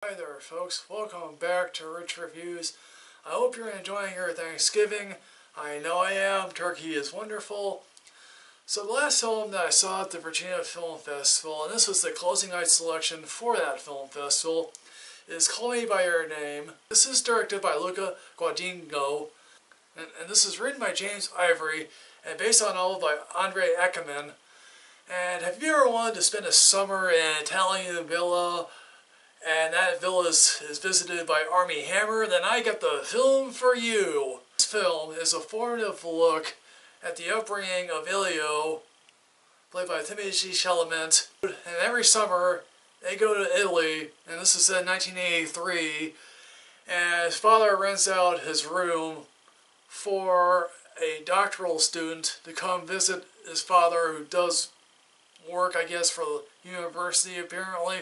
Hi there folks, welcome back to Rich Reviews. I hope you're enjoying your Thanksgiving. I know I am, turkey is wonderful. So the last film that I saw at the Virginia Film Festival, and this was the closing night selection for that film festival, is Call Me By Your Name. This is directed by Luca Guadagnino, and this is written by James Ivory, and based on a novel by Andre Ackerman. And have you ever wanted to spend a summer in an Italian villa, and that villa is visited by Armie Hammer? Then I got the film for you. This film is a formative look at the upbringing of Elio, played by Timothée Chalamet. And every summer they go to Italy, and this is in 1983, and his father rents out his room for a doctoral student to come visit his father, who does work, I guess, for the university apparently.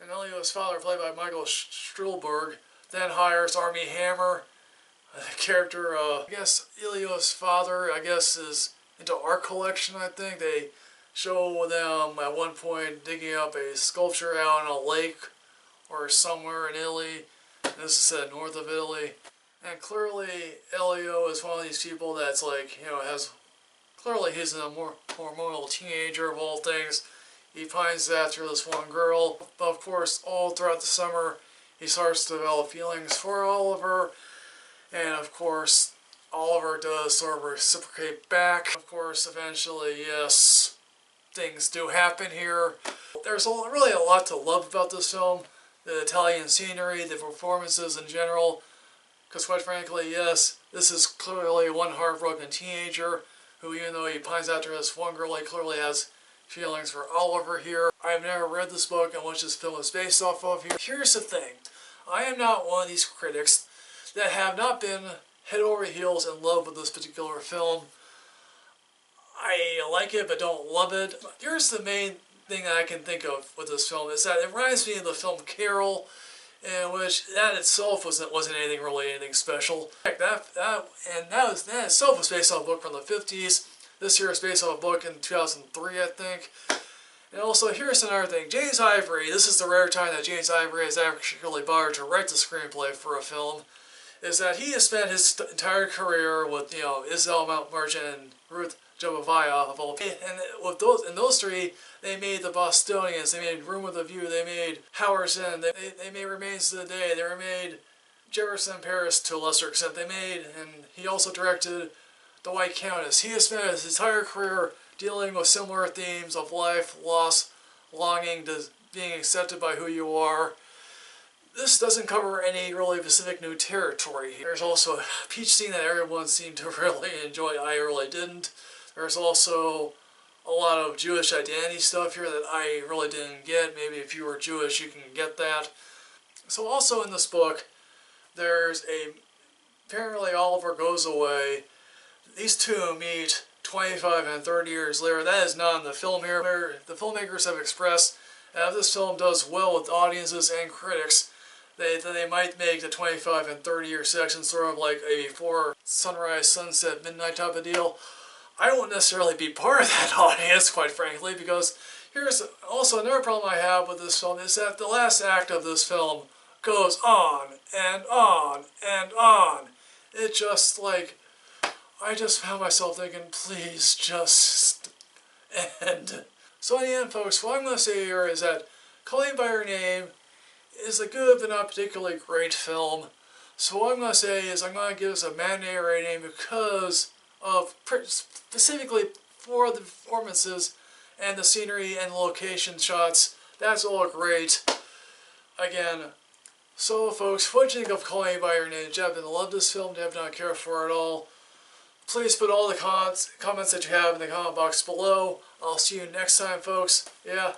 And Elio's father, played by Michael Stuhlbarg, then hires Armie Hammer, a character, I guess Elio's father, is into art collection, I think. They show them at one point digging up a sculpture out on a lake or somewhere in Italy. And this is set north of Italy. And clearly Elio is one of these people that's like, clearly he's a more hormonal teenager of all things. He pines after this one girl. But of course, all throughout the summer, he starts to develop feelings for Oliver. And of course, Oliver does sort of reciprocate back. Of course, eventually, yes, things do happen here. There's really a lot to love about this film. The Italian scenery, the performances in general. Because quite frankly, yes, this is clearly one heartbroken teenager who, even though he pines after this one girl, he clearly has feelings for Oliver here. I have never read this book and which this film is based off of here. Here's the thing. I am not one of these critics that have not been head over heels in love with this particular film. I like it but don't love it. Here's the main thing that I can think of with this film, is that it reminds me of the film Carol, in which that itself wasn't anything special. That itself was based on a book from the 50s. This here is based on a book in 2003, I think. And also, here's another thing. James Ivory, this is the rare time that James Ivory has actually bothered to write the screenplay for a film, is that he has spent his entire career with, Isabel Marchand and Ruth Jabavaya of all people. And with those three, they made The Bostonians, they made Room with a View, they made Howard's End, they made Remains of the Day, they made Jefferson Paris to a lesser extent, and he also directed The White Countess. He has spent his entire career dealing with similar themes of life, loss, longing to being accepted by who you are. This doesn't cover any really specific new territory. There's also a peach scene that everyone seemed to really enjoy. I really didn't. There's also a lot of Jewish identity stuff here that I really didn't get. Maybe if you were Jewish, you can get that. So also in this book, there's apparently Oliver goes away. These two meet 25 and 30 years later. That is not in the film here. The filmmakers have expressed that if this film does well with audiences and critics, they might make the 25 and 30 year section sort of like a before sunrise, sunset, midnight type of deal. I won't necessarily be part of that audience, quite frankly, because here's also another problem I have with this film, is that the last act of this film goes on and on and on. It just like, I just found myself thinking, please just end. So in the end, folks, what I'm going to say here is that Call Me By Your Name is a good but not particularly great film. So what I'm going to say is I'm going to give this a matinee rating because of, specifically for the performances and the scenery and the location shots. That's all great. Again, so folks, what do you think of Call Me By Your Name? Did you happen to love this film? Did you happen to not care for it at all? Please put all the comments that you have in the comment box below. I'll see you next time, folks. Yeah.